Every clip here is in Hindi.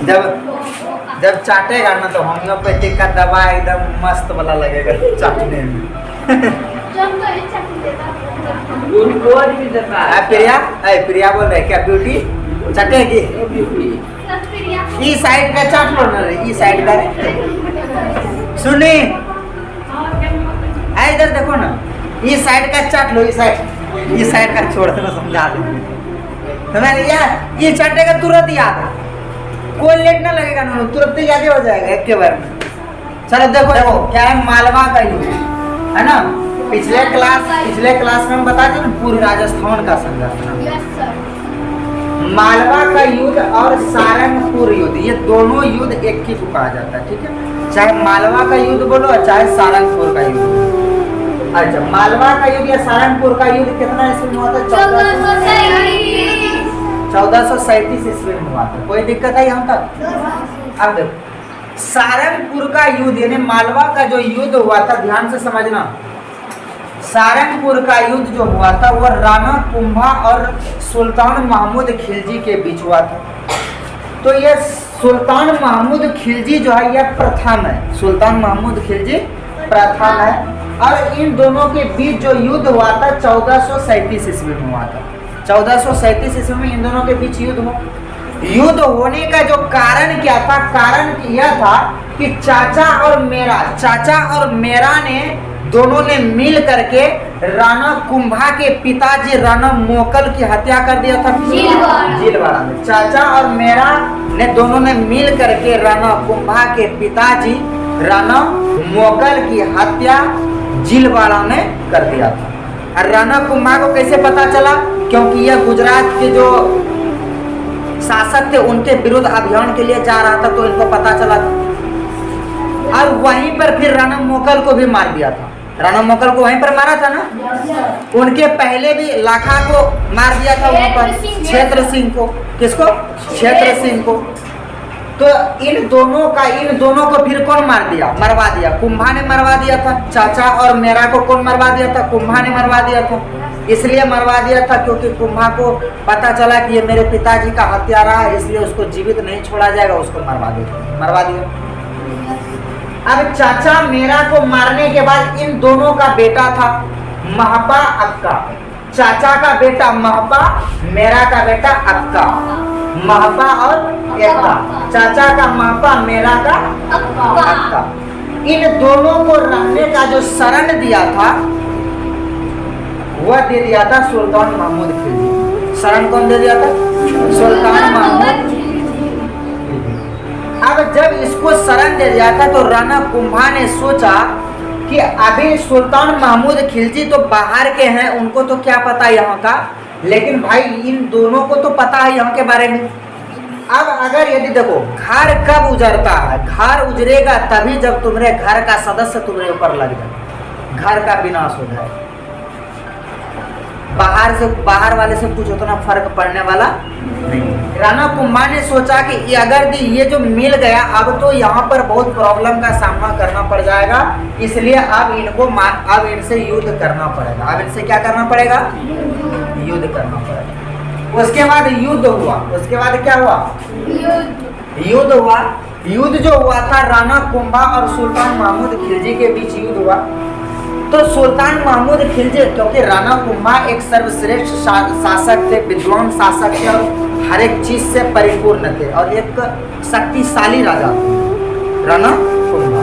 जब चाटेगा ना तो होम्योपैथिक का दवा एकदम मस्त वाला लगेगा चाटने में। प्रिया बोल रहे क्या ब्यूटी चटेगी? ई साइड का चाट लो ना रे, ई साइड का। सुनी इधर देखो ना, ई साइड का चाट लो, ई साइड का छोड़ दो, समझा दो तुम्हें। यार ये चाटेगा तुरंत याद है, कोई लेट ना लगेगा ना, तुरंत ही याद हो जाएगा एक के बार में। चलो देखो क्या है, मालवा का युद्ध है ना। पिछले क्लास में हम बता दें पूर्व राजस्थान का संघर्ष, मालवा का युद्ध और सारंगपुर युद्ध, ये दोनों युद्ध एक ही को कहा जाता है, ठीक है। चाहे मालवा का युद्ध बोलो चाहे सारंगपुर का युद्ध। अच्छा, मालवा का युद्ध या सारंगपुर का युद्ध कितना ईस्वी में हुआ था? 1437 ईस्वी में हुआ था। कोई दिक्कत है यहाँ तक? अब देखो सारंगपुर का युद्ध यानी मालवा का जो युद्ध हुआ था, ध्यान से समझना। सारंगपुर का युद्ध जो हुआ था वह राणा कुंभा और सुल्तान महमूद खिलजी के बीच हुआ था। तो ये सुल्तान महमूद खिलजी जो है यह प्रथम है, सुल्तान महमूद खिलजी प्रथम है। और इन दोनों के बीच जो युद्ध हुआ था 1437 ईस्वी में हुआ था। 1437 ईस्वी में इन दोनों के बीच युद्ध हुआ। युद्ध होने का जो कारण क्या था? कारण यह था कि चाचा और मेरा ने दोनों ने मिल करके राणा कुंभा के पिताजी राणा मोकल की हत्या कर दिया था जीलवाड़ा में। चाचा और मेरा ने दोनों ने मिल करके राणा कुंभा के पिताजी राणा मोकल की हत्या जीलवाड़ा में कर दिया था। और राणा कुंभा को कैसे पता चला? क्योंकि यह गुजरात के जो शासक थे उनके विरुद्ध अभियान के लिए जा रहा था, तो इनको पता चला था। और वहीं पर फिर राणा मोकल को भी मार दिया था। राणा मोकल को वहीं पर मारा था ना। उनके पहले भी लाखा को मार दिया था वहाँ पर, क्षेत्र सिंह को। किसको? क्षेत्र सिंह को। तो इन दोनों को फिर कौन मरवा दिया? कुंभा ने मरवा दिया था। चाचा और मेरा को कौन मरवा दिया था? कुंभा ने मरवा दिया था। इसलिए मरवा दिया था क्योंकि कुंभा को पता चला कि ये मेरे पिताजी का हत्यारा है, इसलिए उसको जीवित नहीं छोड़ा जाएगा, उसको मरवा दिया। अब चाचा मेरा को मारने के बाद इन दोनों का बेटा था महपा अक्का। चाचा का बेटा महपा, मेरा का बेटा अक्का। महपा और एक्का, चाचा का महपा, मेरा का अक्का। इन दोनों को रहने का जो शरण दिया था वह दे दिया था सुल्तान महमूद खिलजी। शरण कौन दे दिया था? सुल्तान महमूद। अब जब इसको शरण दे दिया था तो राणा कुंभा ने सोचा कि अभी सुल्तान महमूद खिलजी तो बाहर के हैं, उनको तो क्या पता यहाँ का, लेकिन भाई इन दोनों को तो पता है यहाँ के बारे में। अब अगर यदि देखो घर कब उजरता है? घर उजरेगा तभी जब तुम्हारे घर का सदस्य तुम्हारे ऊपर लग जाए, घर का विनाश हो जाए। बाहर वाले से कुछ उतना फर्क पड़ने वाला नहीं। राणा कुंभा ने सोचा कि अगर ये जो मिल गया अब तो यहाँ पर बहुत प्रॉब्लम का सामना करना पड़ जाएगा, इसलिए अब इनसे युद्ध करना पड़ेगा। अब इनसे क्या करना पड़ेगा? युद्ध करना पड़ेगा। उसके बाद युद्ध हुआ। उसके बाद क्या हुआ? युद्ध हुआ। युद्ध जो हुआ था राणा कुंभा और सुल्तान महमूद खिलजी के बीच युद्ध हुआ। तो सुल्तान महमूद खिलजी, क्योंकि राणा कुंभा एक सर्वश्रेष्ठ शासक थे, विद्वान शासक थे और हर एक चीज से परिपूर्ण थे और एक शक्तिशाली राजा थे राणा कुंभा।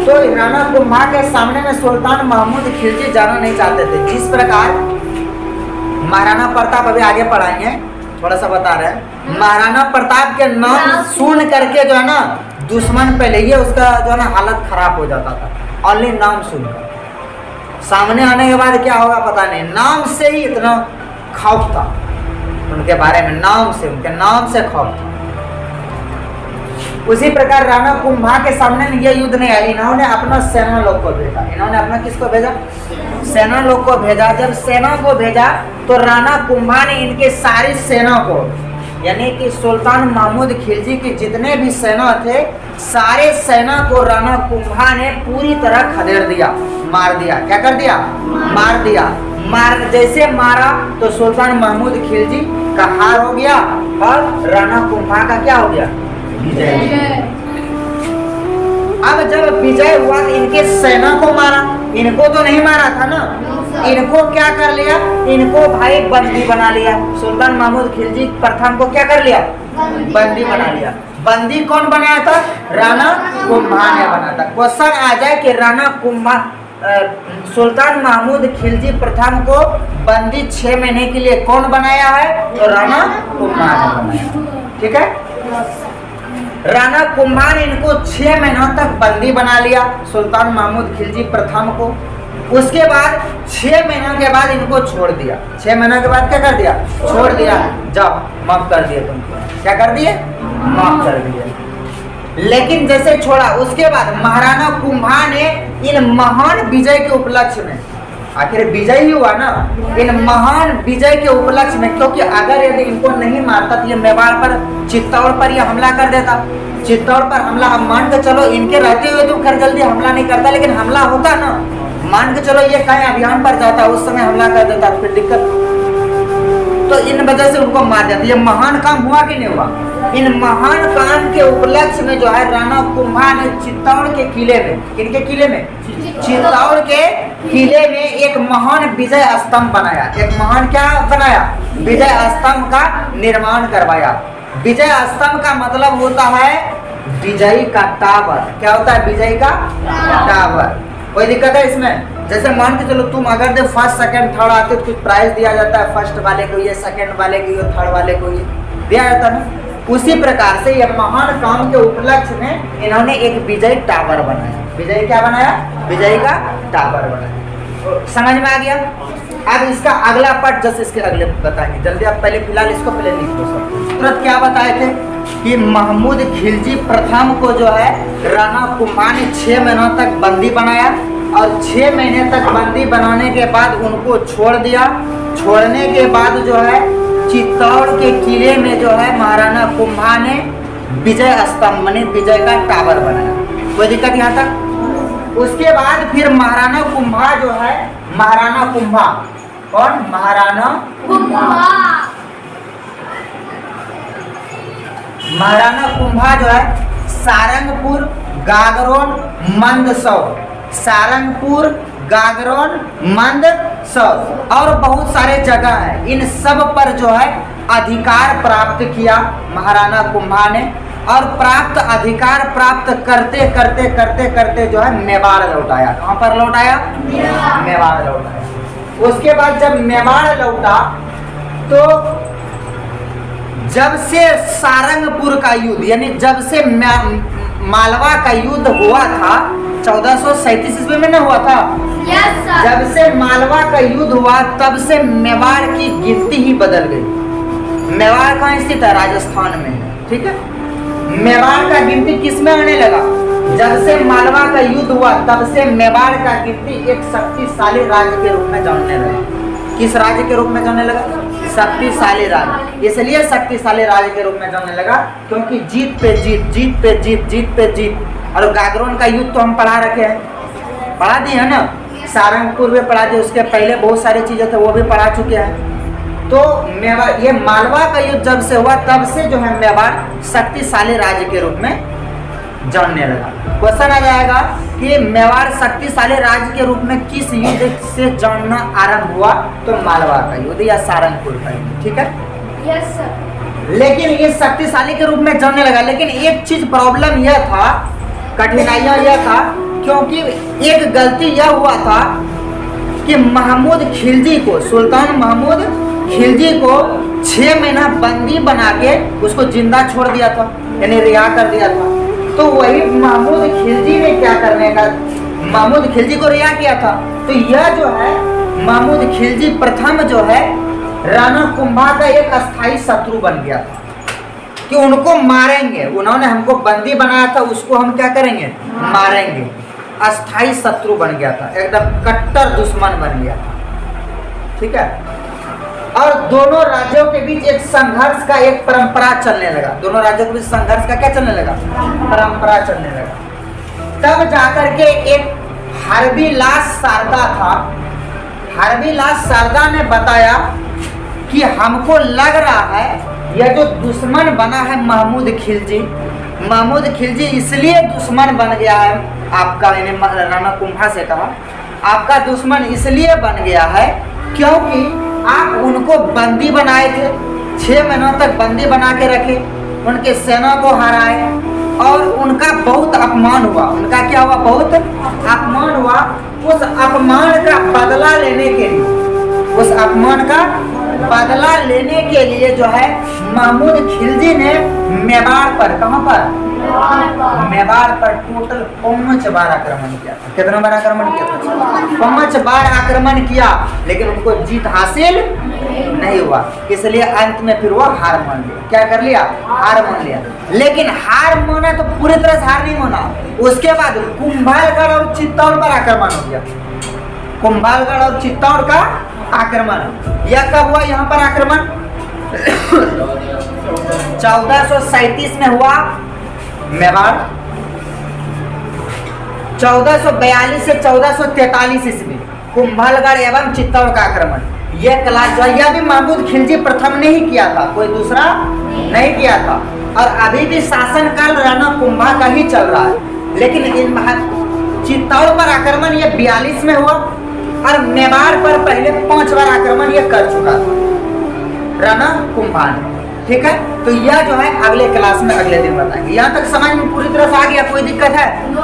तो राणा कुंभा के सामने में सुल्तान महमूद खिलजी जाना नहीं चाहते थे। जिस प्रकार महाराणा प्रताप, अभी आगे पढ़ाएंगे, थोड़ा सा बता रहे हैं, महाराणा प्रताप के नाम सुन करके जो है ना दुश्मन पहले ही उसका जो है ना हालत खराब हो जाता था। ओनली नाम सुनकर, सामने आने के बाद क्या होगा पता नहीं। नाम से ही इतना खौफ था उनके बारे में, उनके नाम से खौफ था। उसी प्रकार राणा कुंभा के सामने ये युद्ध नहीं आया। इन्होंने अपना सेना लोग को भेजा। इन्होंने अपना किसको भेजा? सेना लोग को भेजा। जब सेना को भेजा तो राणा कुंभा ने इनके सारी सेना को, यानी कि सुल्तान महमूद खिलजी के जितने भी सेना थे, सारे सेना को राणा कुंभा ने पूरी तरह खदेड़ दिया, मार दिया। क्या कर दिया? मार दिया। जैसे मारा तो सुल्तान महमूद खिलजी का हार हो गया और राणा कुंभा का क्या हो गया? विजय। अब जब विजय हुआ तो इनके सेना को मारा, इनको तो नहीं मारा था ना, इनको क्या कर लिया, इनको भाई बंदी बना लिया। सुल्तान महमूद खिलजी प्रथम को क्या कर लिया, बंदी बना लिया। बंदी कौन बनाया था, राणा कुंभा ने बनाया था। क्वेश्चन आ जाए कि राणा कुंभा सुल्तान महमूद खिलजी प्रथम को बंदी 6 महीने के लिए कौन बनाया है, तो राणा कुंभा ने बनाया। ठीक है, राणा कुंभा ने इनको 6 महीनों तक बंदी बना लिया सुल्तान महमूद खिलजी प्रथम को। उसके बाद 6 महीनों के बाद इनको छोड़ दिया। 6 महीनों के बाद क्या कर दिया, छोड़ दिया, जाओ माफ कर दिए तुमको, क्या कर दिए, माफ कर दिए। लेकिन जैसे छोड़ा उसके बाद महाराणा कुंभा ने इन महान विजय के उपलक्ष्य में, आखिर विजय ही हुआ ना, इन महान विजय के उपलक्ष्य में, क्योंकि अगर यदि इनको नहीं मारता तो ये मेवाड़ पर, चित्तौड़ पर ये हमला कर देता। चित्तौड़ पर हमला, हम मान के चलो इनके रहते हुए तो खैर जल्दी हमला नहीं करता, लेकिन हमला होता ना, मान के चलो ये कहीं अभियान पर जाता, उस समय हमला कर देता, फिर दिक्कत। तो इन वजह से उनको मार दिया। ये महान काम हुआ कि नहीं हुआ। इन महान काम के उपलक्ष्य में जो है राणा कुंभा ने चित्तौड़ के किले में, किनके किले में, चित्तौड़ के किले में एक महान विजय स्तंभ बनाया। एक महान क्या बनाया, विजय स्तंभ का निर्माण करवाया। विजय स्तंभ का मतलब होता है विजयी का टावर। क्या होता है, विजयी का टावर। कोई दिक्कत है इसमें, जैसे मान के चलो तुम अगर जब फर्स्ट सेकंड थर्ड आते तो कुछ प्राइज दिया जाता है, फर्स्ट वाले को ये, सेकंड वाले को ये, थर्ड वाले को ये दिया जाता है ना। उसी प्रकार से यह महान काम के उपलक्ष्य में इन्होंने एक विजय टावर बनाया। विजय क्या बनाया, विजय का टावर बनाया। समझ में आ गया। अब इसका अगला पार्ट जैसे इसके अगले बताएंगे जल्दी। आप पहले फिलहाल इसको पहले लिख दो सब। तुरंत क्या बताए थे कि महमूद खिलजी प्रथम को जो है राणा कुंभा ने 6 महीनों तक बंदी बनाया और 6 महीने तक बंदी बनाने के बाद उनको छोड़ दिया। छोड़ने के बाद जो है चित्तौड़ के किले में जो है महाराणा कुंभा ने विजय स्तंभ माने विजय का टावर बनाया। कोई दिक्कत यहाँ तक। उसके बाद फिर महाराणा कुंभा जो है, महाराणा कुंभा कौन, महाराणा कुंभा, महाराणा कुंभा जो है सारंगपुर, गागरोन, मंदसौर, सारंगपुर, गागरोन, मंदसौर और बहुत सारे जगह है, इन सब पर जो है अधिकार प्राप्त किया महाराणा कुंभा ने। और प्राप्त अधिकार प्राप्त करते करते करते करते जो है मेवाड़ लौटाया। कहाँ पर लौटाया, मेवाड़ लौटाया। उसके बाद जब मेवाड़ लौटा तो जब से सारंगपुर का युद्ध यानी जब से मालवा का युद्ध हुआ था 1437 ईस्वी में न हुआ था। yes, जब से मालवा का युद्ध हुआ तब से मेवाड़ की गिनती ही बदल गई। मेवाड़ कहाँ स्थित है, राजस्थान में। ठीक है, मेवाड़ का गिनती किस में आने लगा, जब से मालवा का युद्ध हुआ तब से मेवाड़ का गिनती एक शक्तिशाली राज्य के रूप में जानने लगा। किस राज्य के रूप में जानने लगा, शक्तिशाली राज्य। इसलिए शक्तिशाली राज्य के रूप में जानने लगा क्योंकि जीत पे जीत, जीत पे जीत, जीत पे जीत। और गागरोन का युद्ध तो हम पढ़ा रखे हैं, पढ़ा दिए है ना, सारंगपुर में पढ़ा दिए, उसके पहले बहुत सारी चीजें थे वो भी पढ़ा चुके हैं। तो मेवाड़, ये मालवा का युद्ध जब से हुआ तब से जो है मेवाड़ शक्तिशाली राज्य के रूप में जानने लगा। क्वेश्चन आ जाएगा कि मेवाड़ शक्तिशाली राज्य के रूप में किस युद्ध से जानना आरंभ हुआ, तो मालवा का युद्ध या सारंगपुर का युद्ध। ठीक है, यस सर। लेकिन ये शक्तिशाली के रूप में जानने लगा। लेकिन एक चीज प्रॉब्लम यह था, कठिनाइयां यह था, क्योंकि एक गलती यह हुआ था कि महमूद खिलजी को, सुल्तान महमूद खिलजी को 6 महीना बंदी बना के उसको जिंदा छोड़ दिया था, यानी रिहा कर दिया था। तो वही महमूद खिलजी ने क्या करने का, महमूद खिलजी को रिहा किया था। तो यह जो है महमूद खिलजी प्रथम जो है राणा कुंभा का एक अस्थाई शत्रु बन गया था कि उनको मारेंगे, उन्होंने हमको बंदी बनाया था, उसको हम क्या करेंगे, मारेंगे। अस्थाई शत्रु बन गया था, एकदम कट्टर दुश्मन बन गया था। ठीक है, और दोनों राज्यों के बीच एक संघर्ष का एक परंपरा चलने लगा। दोनों राज्यों के बीच संघर्ष का क्या चलने लगा, परंपरा चलने लगा। तब जाकर के एक हरबीलास शारदा था, हरबीलास शारदा ने बताया कि हमको लग रहा है यह जो दुश्मन बना है महमूद खिलजी, महमूद खिलजी इसलिए दुश्मन बन गया है आपका, मैंने राणा कुंभा से कहा आपका दुश्मन इसलिए बन गया है क्योंकि आप उनको बंदी बनाए थे, 6 महीनों तक बंदी बना के रखे, उनके सेना को हराए और उनका बहुत अपमान हुआ। उनका क्या हुआ? बहुत अपमान हुआ। उस अपमान का बदला लेने के लिए, उस अपमान का बदला लेने के लिए जो है महमूद खिलजी ने मेवाड़ पर, कहाँ पर? मेवाड़ पर टोटल 5 बार आक्रमण किया था। कितना बार आक्रमण किया था? 5 बार आक्रमण किया, लेकिन उनको जीत हासिल नहीं हुआ। इसलिए अंत में फिर वो हार मान लिया। क्या कर लिया? हार मान लिया। लेकिन हार माना तो पूरी तरह से हार नहीं माना। उसके बाद कुंभलगढ़ और चित्तौड़ पर आक्रमण हो गया। कुंभलगढ़ और चित्तौड़ का आक्रमण। यह कब हुआ यहाँ पर आक्रमण? 1437 में हुआ मेवाड़, 1442 से 1443 ईस्वी कुंभलगढ़ एवं चित्तौड़ का आक्रमण। यह क्लास जो है यह भी महमूद खिलजी प्रथम ने ही किया था, कोई दूसरा नहीं किया था। और अभी भी शासनकाल राणा कुंभा का ही चल रहा है। लेकिन इन चित्तौड़ पर आक्रमण ये 42 में हुआ और मेवाड़ पर पहले 5 बार आक्रमण ये कर चुका था राणा कुंभा ने। ठीक है, तो यह जो है अगले क्लास में अगले दिन बताएंगे। यहाँ तक समझ में पूरी तरह से आ गया? कोई दिक्कत है?